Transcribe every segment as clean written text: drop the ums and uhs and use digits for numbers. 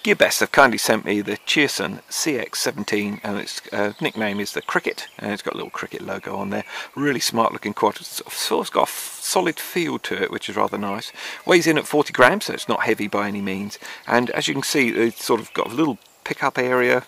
Gearbest have kindly sent me the Cheerson CX17, and its nickname is the Cricket, and it's got a little cricket logo on there. Really smart looking quad. It's sort of got a solid feel to it, which is rather nice. Weighs in at 40 grams, so it's not heavy by any means. And as you can see, it's sort of got a little pickup area.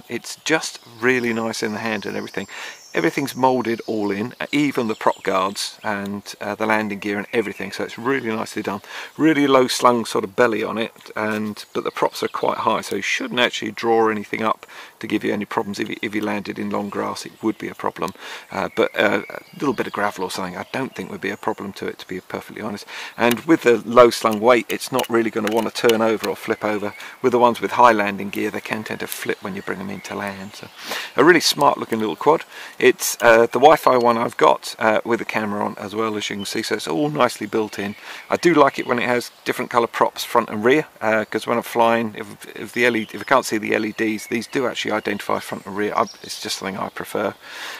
It's just really nice in the hand and everything. Everything's moulded all in, even the prop guards and the landing gear and everything, so it's really nicely done. Really low slung sort of belly on it, but the props are quite high, so you shouldn't actually draw anything up to give you any problems. If you landed in long grass, it would be a problem, but a little bit of gravel or something I don't think would be a problem to it, to be perfectly honest. And with the low slung weight, it's not really going to want to turn over or flip over. With the ones with high landing gear, they can tend to flip when you bring them into land. So a really smart looking little quad. It's the Wi-Fi one I've got with the camera on as well, as you can see, so it's all nicely built in. I do like it when it has different colour props front and rear, because when I'm flying, if I can't see the LEDs, these do actually identify front and rear. It's just something I prefer.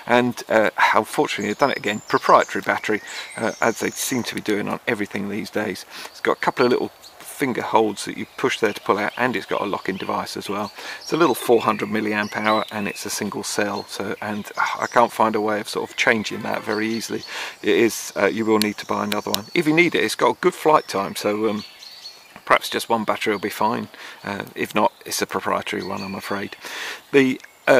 And unfortunately, I've done it again, proprietary battery, as they seem to be doing on everything these days. It's got a couple of little finger holds that you push there to pull out, and it's got a locking device as well. It's a little 400 milliamp hour, and it's a single cell, so, and I can't find a way of sort of changing that very easily. It is you will need to buy another one if you need it. It's got a good flight time, so perhaps just one battery will be fine. If not, it's a proprietary one, I'm afraid.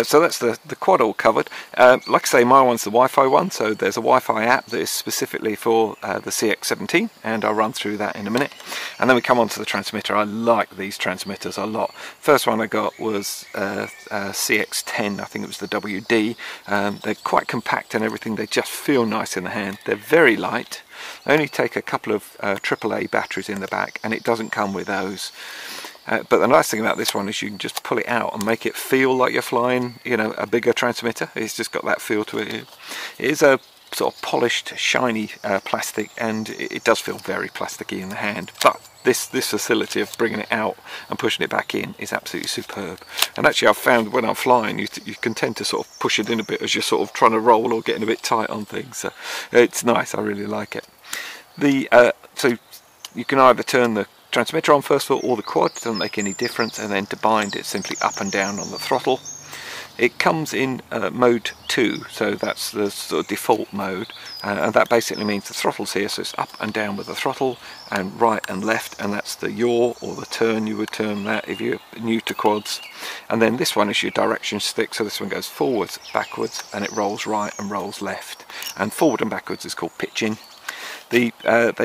So that's the quad all covered. Like I say, my one's the Wi-Fi one, so there's a Wi-Fi app that is specifically for the CX17, and I'll run through that in a minute. And then we come on to the transmitter. I like these transmitters a lot. First one I got was CX10, I think it was the WD. They're quite compact and everything. They just feel nice in the hand. They're very light. They only take a couple of AAA batteries in the back, and it doesn't come with those. But the nice thing about this one is you can just pull it out and make it feel like you're flying, you know, a bigger transmitter. It's just got that feel to it. It is a sort of polished, shiny plastic, and it does feel very plasticky in the hand. But this facility of bringing it out and pushing it back in is absolutely superb. And actually, I've found when I'm flying, you can tend to sort of push it in a bit as you're sort of trying to roll or getting a bit tight on things. So it's nice. I really like it. So you can either turn the transmitter on first of all, or the quad, doesn't make any difference, and then to bind it's simply up and down on the throttle. It comes in mode 2, so that's the sort of default mode, and that basically means the throttle's here, so it's up and down with the throttle, and right and left, and that's the yaw or the turn, you would term that if you're new to quads. And then this one is your direction stick, so this one goes forwards, backwards, and it rolls right and rolls left. And forward and backwards is called pitching. They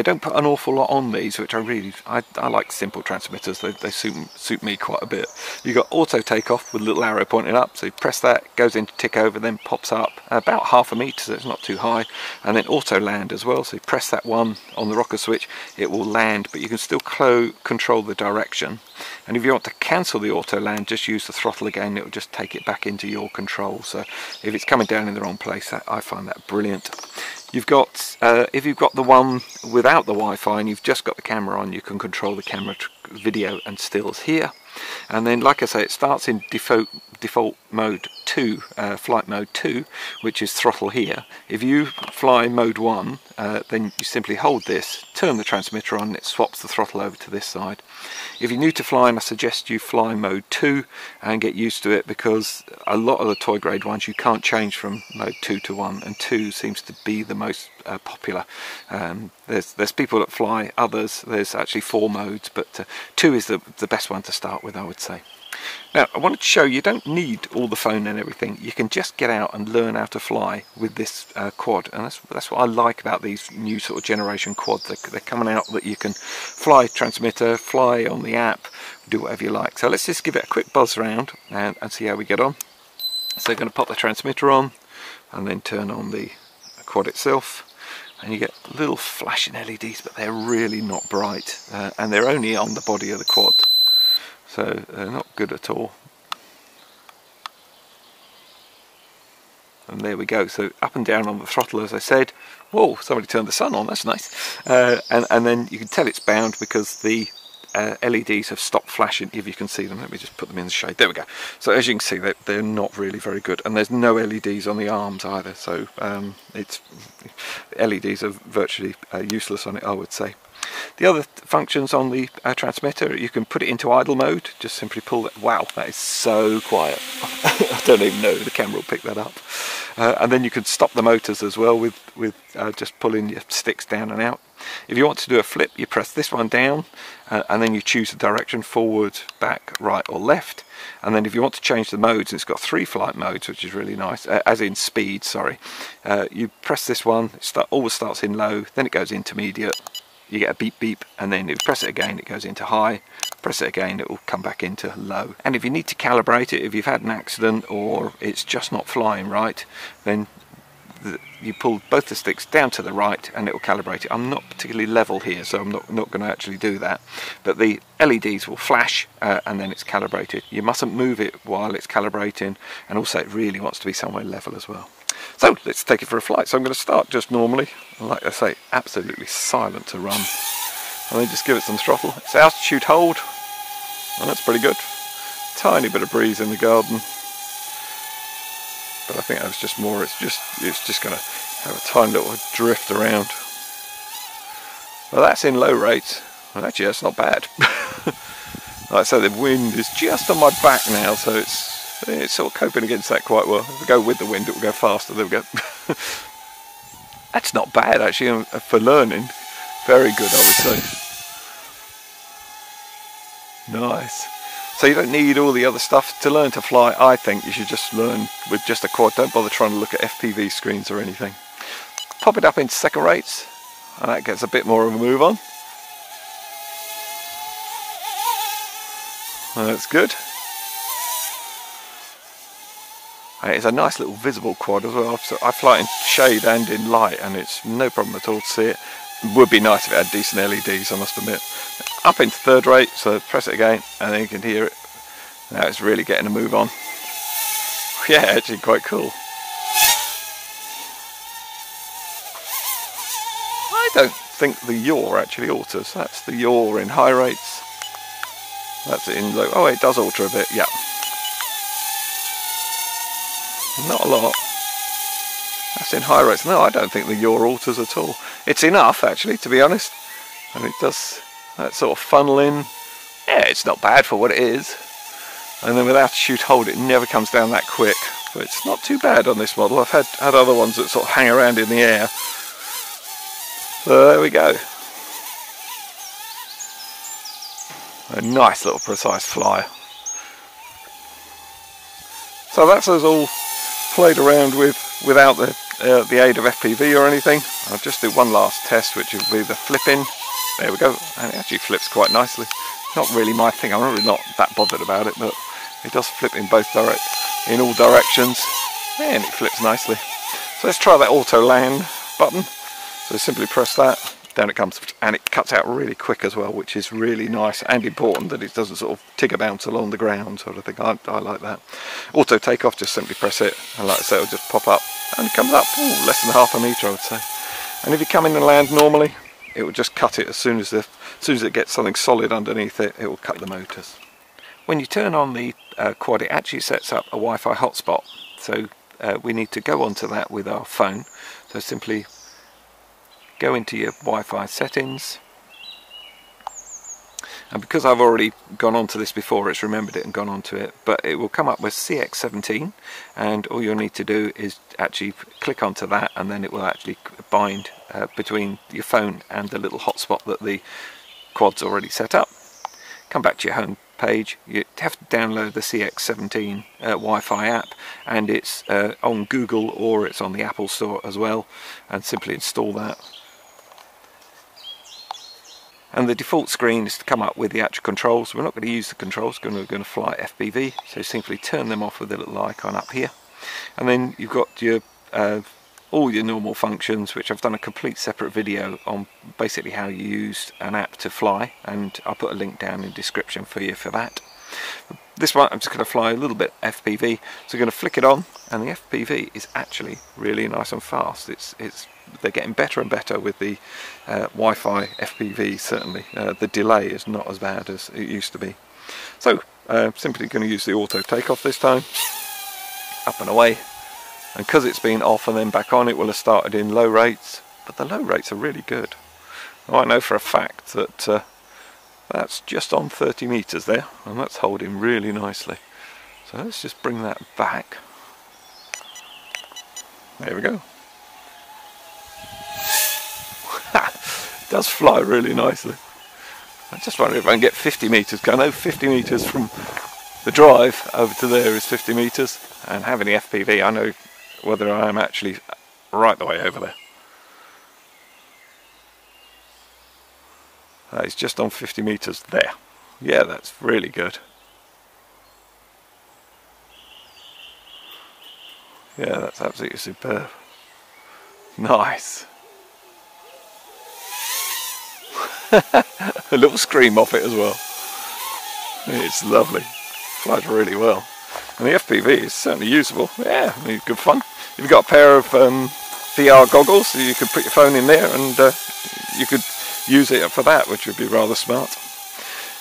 don't put an awful lot on these, which I like simple transmitters. They suit me quite a bit. You've got auto takeoff with a little arrow pointing up, so you press that, goes into tick over, then pops up about 1/2 metre, so it's not too high. And then auto land as well, so you press that one on the rocker switch, it will land, but you can still control the direction. And if you want to cancel the auto land, just use the throttle again, it will just take it back into your control. So if it's coming down in the wrong place, I find that brilliant. You've got, if you've got the one without the Wi-Fi and you've just got the camera on, you can control the camera, video and stills here. And then, like I say, it starts in default mode 2, flight mode 2, which is throttle here. If you fly mode 1, then you simply hold this, turn the transmitter on, it swaps the throttle over to this side. If you're new to flying, I suggest you fly mode 2 and get used to it, because a lot of the toy grade ones you can't change from mode 2 to 1, and 2 seems to be the most popular. There's people that fly others, there's actually 4 modes, but 2 is the best one to start with, I would say. Now, I wanted to show you don't need all the phone and everything. You can just get out and learn how to fly with this quad, and that's what I like about these new sort of generation quads. They're coming out that you can fly transmitter, fly on the app, do whatever you like. So let's just give it a quick buzz around and see how we get on. So I'm going to pop the transmitter on and then turn on the quad itself, and you get little flashing LEDs, but they're really not bright, and they're only on the body of the quad, so they're not good at all. And there we go, so up and down on the throttle, as I said. Whoa, somebody turned the sun on, that's nice. And then you can tell it's bound because the LEDs have stopped flashing, if you can see them. Let me just put them in the shade. There we go. So as you can see, they're not really very good, and there's no LEDs on the arms either, so LEDs are virtually useless on it, I would say. The other functions on the transmitter, you can put it into idle mode, just simply pull it. Wow, that is so quiet. I don't even know the camera will pick that up. And then you can stop the motors as well with just pulling your sticks down and out. If you want to do a flip, you press this one down and then you choose the direction, forward, back, right or left. And then if you want to change the modes, it's got 3 flight modes, which is really nice, as in speed, sorry. You press this one, it always starts in low, then it goes intermediate, you get a beep beep, and then if you press it again, it goes into high, press it again, it will come back into low. And if you need to calibrate it, if you've had an accident or it's just not flying right, then you pull both the sticks down to the right and it will calibrate it. I'm not particularly level here, so I'm not going to actually do that, but the LEDs will flash and then it's calibrated. You mustn't move it while it's calibrating, and also it really wants to be somewhere level as well. So let's take it for a flight. So I'm going to start just normally, and like I say, absolutely silent to run, and then just give it some throttle. It's altitude hold, and that's pretty good. Tiny bit of breeze in the garden, but I think that was just more, it's just going to have a tiny little drift around. Well, that's in low rates. Well, actually that's not bad. Like I say, the wind is just on my back now, so it's sort of coping against that quite well. If we go with the wind, it will go faster. There we go. That's not bad actually for learning. Very good, I would say. Nice. So you don't need all the other stuff to learn to fly. I think you should just learn with just a quad. Don't bother trying to look at FPV screens or anything. Pop it up into second rates, and that gets a bit more of a move on. That's good. And it's a nice little visible quad as well. So I fly in shade and in light, and it's no problem at all to see it. It would be nice if it had decent LEDs, I must admit. Up into third rate, so press it again, and then you can hear it. Now it's really getting a move on. Yeah, actually quite cool. I don't think the yaw actually alters. That's the yaw in high rates. That's it in low. Oh, it does alter a bit, yeah. Not a lot. That's in high rates. No, I don't think the yaw alters at all. It's enough, actually, to be honest. And it does that sort of funneling. Yeah, it's not bad for what it is. And then with altitude hold, it never comes down that quick. But it's not too bad on this model. I've had other ones that sort of hang around in the air. So there we go. A nice little precise flyer. So that's us all played around with without the aid of FPV or anything. I'll just do one last test, which will be the flipping. There we go, and it actually flips quite nicely. Not really my thing. I'm really not that bothered about it, but it does flip in in all directions, and it flips nicely. So let's try that auto land button. So simply press that. Down it comes, and it cuts out really quick as well, which is really nice and important, that it doesn't sort of tigger bounce along the ground sort of thing. I like that. Auto takeoff, just simply press it, and like I say, it'll just pop up, and it comes up less than half a metre, I would say. And if you come in and land normally, it will just cut it as soon as it gets something solid underneath it. It will cut the motors. When you turn on the quad, it actually sets up a Wi-Fi hotspot. So we need to go onto that with our phone. So simply go into your Wi-Fi settings, and because I've already gone onto this before, it's remembered it and gone onto it, but it will come up with CX17, and all you'll need to do is actually click onto that, and then it will actually bind between your phone and the little hotspot that the quad's already set up. Come back to your home page. You have to download the CX17 Wi-Fi app, and it's on Google or it's on the Apple Store as well, and simply install that. And the default screen is to come up with the actual controls. We're not going to use the controls, we're going to fly FPV, so simply turn them off with the little icon up here. And then you've got your all your normal functions, which I've done a complete separate video on basically how you use an app to fly, and I'll put a link down in the description for you for that. This one I'm just going to fly a little bit FPV, so I'm going to flick it on, and the FPV is actually really nice and fast. They're getting better and better with the Wi-Fi FPV, certainly. The delay is not as bad as it used to be. So simply going to use the auto takeoff this time. Up and away. And because it's been off and then back on, it will have started in low rates. But the low rates are really good. I know for a fact that that's just on 30 meters there, and that's holding really nicely. So let's just bring that back. There we go. It does fly really nicely. I just wonder if I can get 50 meters, because I know 50 meters from the drive over to there is 50 meters, and having the FPV, I know whether I am actually right the way over there. That is just on 50 meters there. Yeah, that's really good. Yeah, that's absolutely superb. Nice. A little scream off it as well. It's lovely. Flies really well. And the FPV is certainly usable. Yeah, I mean, good fun. If you've got a pair of VR goggles, you could put your phone in there and you could use it for that, which would be rather smart.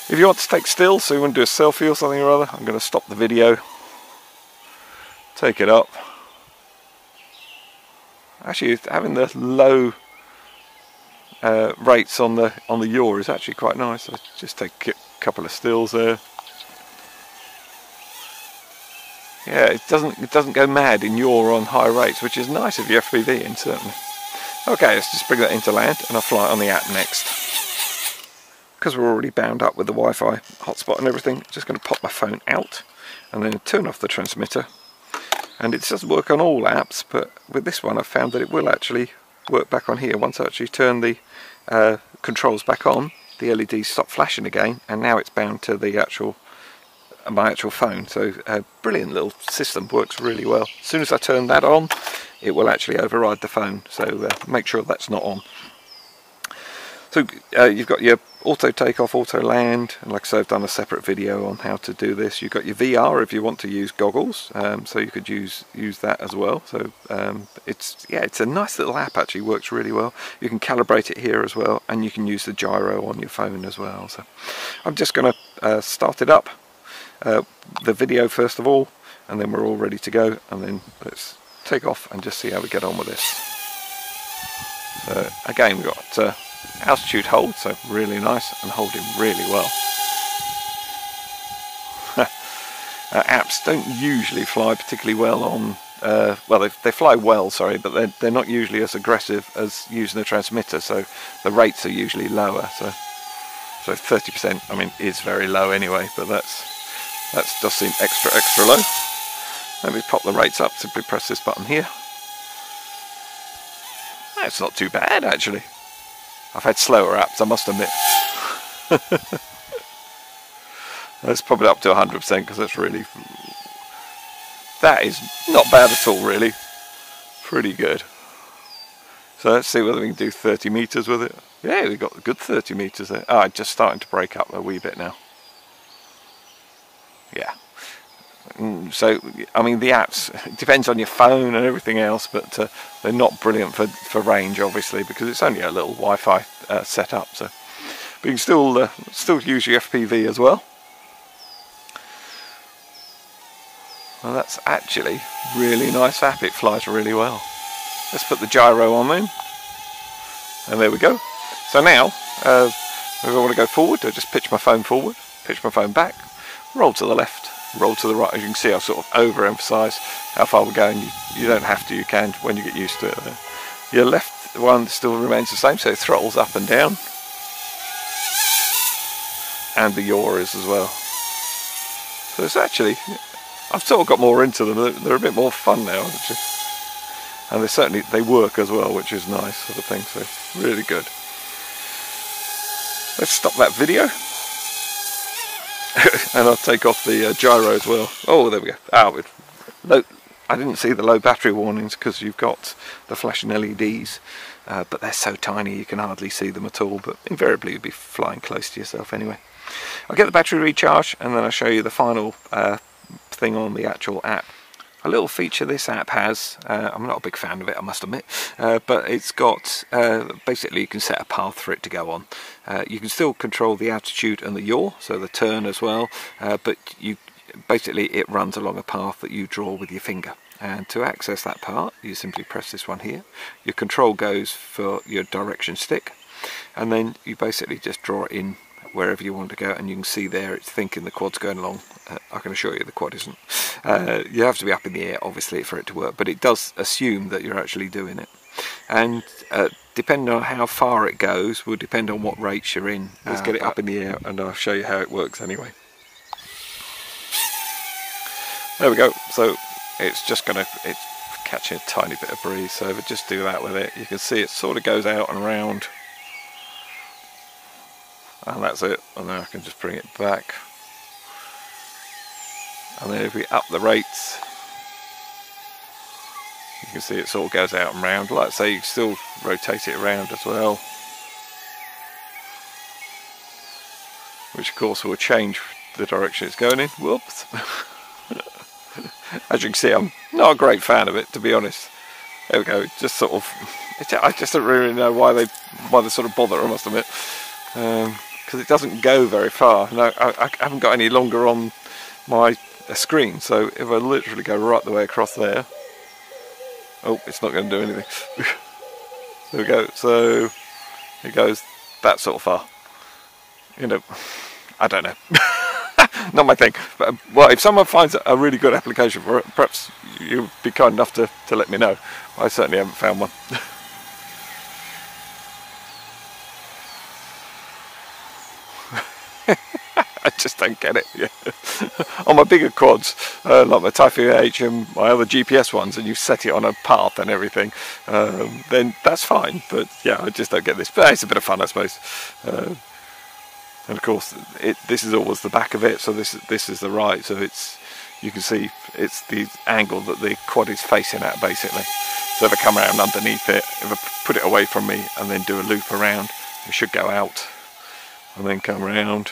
If you want to take still, so you want to do a selfie or something or other, I'm going to stop the video, take it up. Actually, having the low rates on the yaw is actually quite nice. I just take a couple of stills there. Yeah, it doesn't go mad in yaw on high rates, which is nice of your FPV in, certainly. Okay, let's just bring that into land, and I'll fly it on the app next. Because we're already bound up with the Wi-Fi hotspot and everything, I'm just going to pop my phone out and then turn off the transmitter. And it doesn't work on all apps, but with this one I've found that it will actually work back on here. Once I actually turn the controls back on, the LEDs stop flashing again, and now it's bound to the my actual phone. So a brilliant little system, works really well. As soon as I turn that on, it will actually override the phone, so make sure that's not on. So you've got your auto takeoff, auto land, and like I say, I've done a separate video on how to do this. You've got your VR if you want to use goggles, so you could use that as well. So it's a nice little app, actually works really well. You can calibrate it here as well, and you can use the gyro on your phone as well. So I'm just going to start it up, the video first of all, and then we're all ready to go, and then let's take off and just see how we get on with this. So again, we've got altitude hold, so really nice and holding really well. Apps don't usually fly particularly well on, well, they fly well, sorry, but they're not usually as aggressive as using a transmitter, so the rates are usually lower. So 30%, I mean, is very low anyway, but that does seem extra low. Let me pop the rates up, simply press this button here. That's not too bad, actually. I've had slower apps, I must admit. Let's pop it up to 100% because that is not bad at all, really. Pretty good. So let's see whether we can do 30 meters with it. Yeah, we got a good 30 meters there. Ah, just starting to break up a wee bit now. Yeah. So, I mean, the apps, it depends on your phone and everything else, but they're not brilliant for range, obviously, because it's only a little Wi-Fi setup. So, but you can still use your FPV as well. Well, that's actually really nice app. It flies really well. Let's put the gyro on then, and there we go. So now, if I want to go forward, I just pitch my phone forward, pitch my phone back, roll to the left, roll to the right. As you can see, I've sort of overemphasised how far we're going. You don't have to, you can when you get used to it. Your left one still remains the same, so it throttles up and down, and the yaw is as well. So it's actually, I've sort of got more into them. They're a bit more fun now, actually. And they work as well, which is nice, sort of thing. So really good. Let's stop that video. And I'll take off the gyro as well. Oh, there we go. I didn't see the low battery warnings because you've got the flashing LEDs, but they're so tiny you can hardly see them at all, but invariably you'll be flying close to yourself anyway. I'll get the battery recharged and then I'll show you the final thing on the actual app. A little feature this app has, I'm not a big fan of it, I must admit, but it's got, basically you can set a path for it to go on. You can still control the altitude and the yaw, so the turn as well, but basically it runs along a path that you draw with your finger. And to access that part, you simply press this one here. Your control goes for your direction stick, and then you basically just draw it in wherever you want to go, and you can see there it's thinking the quad's going along. I can assure you the quad isn't. You have to be up in the air obviously for it to work, but it does assume that you're actually doing it, and depending on how far it goes will depend on what rates you're in. Let's get it up in the air and I'll show you how it works anyway. There we go. So it's catching a tiny bit of breeze, so if I just do that with it, you can see it sort of goes out and around, and that's it. And then I can just bring it back, and then if we up the rates, you can see it sort of goes out and round. Like I say, you can still rotate it around as well, which of course will change the direction it's going in. Whoops. As you can see, I'm not a great fan of it, to be honest. There we go. Just sort of, I just don't really know why they sort of bother, I must admit, because it doesn't go very far. No, I haven't got any longer on my screen, so if I literally go right the way across there, oh, it's not going to do anything. There we go. So it goes that sort of far. You know, I don't know. Not my thing. But, well, if someone finds a really good application for it, perhaps you'd be kind enough to let me know. I certainly haven't found one. I just don't get it. Yeah. On my bigger quads, like my Typhoon H and my other GPS ones, and you set it on a path and everything, then that's fine. But yeah, I just don't get this. But it's a bit of fun, I suppose. And of course, this is always the back of it, so this is the right. So you can see it's the angle that the quad is facing at, basically. So if I come around underneath it, if I put it away from me and then do a loop around, it should go out, and then come around,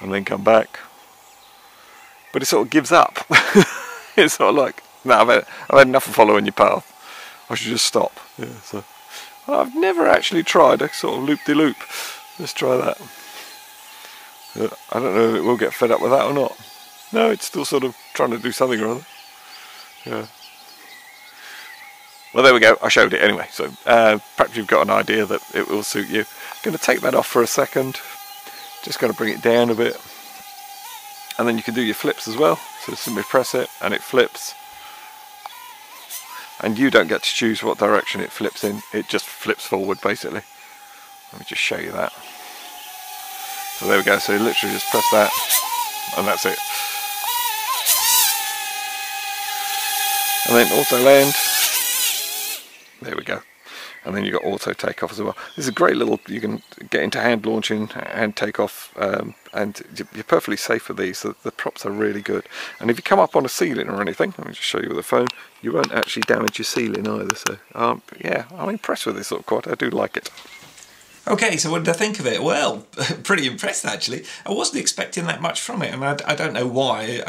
and then come back. But it sort of gives up. It's sort of like, no, I've had enough of following your path. I should just stop. Yeah. So I've never actually tried a sort of loop-de-loop. Let's try that. I don't know if it will get fed up with that or not. No, it's still sort of trying to do something or other. Yeah. Well, there we go. I showed it anyway. So perhaps you've got an idea that it will suit you. I'm going to take that off for a second. Just going to bring it down a bit. And then you can do your flips as well. So simply press it and it flips. And you don't get to choose what direction it flips in. It just flips forward, basically. Let me just show you that. So there we go, so you literally just press that and that's it. And then auto land. There we go. And then you've got auto takeoff as well. This is a great little, you can get into hand launching, hand takeoff, and you're perfectly safe with these. So the props are really good. And if you come up on a ceiling or anything, let me just show you with the phone, you won't actually damage your ceiling either. So yeah, I'm impressed with this sort of quad. I do like it. Okay, so what did I think of it? Well, pretty impressed actually. I wasn't expecting that much from it, and I don't know why,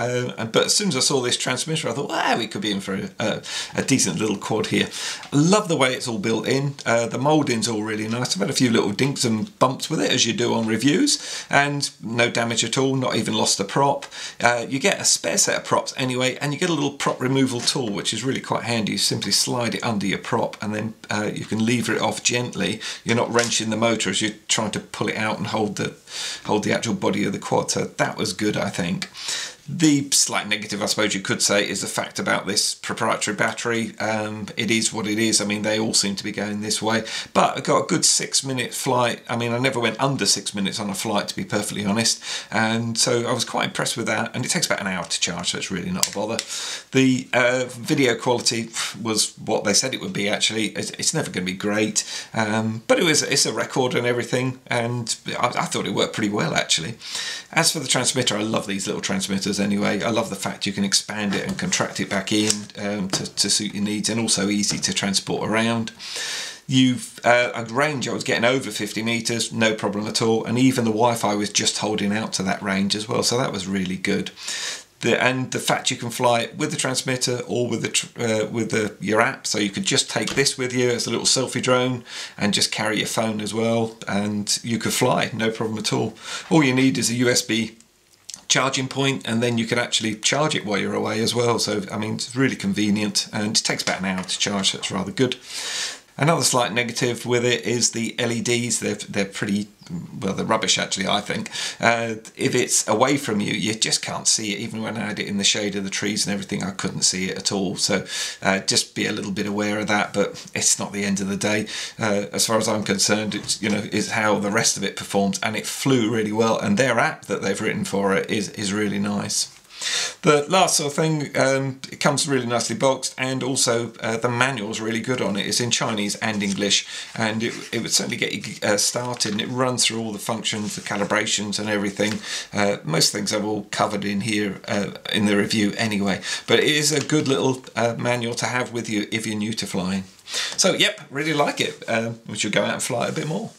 but as soon as I saw this transmitter I thought, wow, we could be in for a decent little quad here. I love the way it's all built in. The moulding's all really nice. I've had a few little dinks and bumps with it, as you do on reviews, and no damage at all, not even lost a prop. You get a spare set of props anyway, and you get a little prop removal tool, which is really quite handy. You simply slide it under your prop, and then you can lever it off gently. You're not wrenching the motor as you're trying to pull it out and hold the actual body of the quad. So that was good, I think. The slight negative, I suppose you could say, is the fact about this proprietary battery. It is what it is. I mean, they all seem to be going this way. But I got a good 6-minute flight. I mean, I never went under 6 minutes on a flight, to be perfectly honest. And so I was quite impressed with that. And it takes about an hour to charge, so it's really not a bother. The video quality was what they said it would be, actually. It's never going to be great. But it's a record and everything. And I thought it worked pretty well, actually. As for the transmitter, I love these little transmitters anyway. I love the fact you can expand it and contract it back in to suit your needs, and also easy to transport around. You've a range, I was getting over 50 meters, no problem at all, and even the Wi-Fi was just holding out to that range as well, so that was really good. And the fact you can fly it with the transmitter or with your app, so you could just take this with you as a little selfie drone and just carry your phone as well, and you could fly, no problem at all. All you need is a USB charging point, and then you can actually charge it while you're away as well. So I mean, it's really convenient, and it takes about an hour to charge, so it's rather good. Another slight negative with it is the LEDs. They're pretty, well, they're rubbish actually, I think. If it's away from you, you just can't see it. Even when I had it in the shade of the trees and everything, I couldn't see it at all. So just be a little bit aware of that, but it's not the end of the day. As far as I'm concerned, it's, you know, is how the rest of it performs, and it flew really well, and their app that they've written for it is really nice. The last sort of thing, it comes really nicely boxed, and also the manual's really good on it. It's in Chinese and English, and it would certainly get you started, and it runs through all the functions, the calibrations and everything. Most things I've all covered in here in the review anyway, but it is a good little manual to have with you if you're new to flying. So yep, really like it. We should go out and fly a bit more.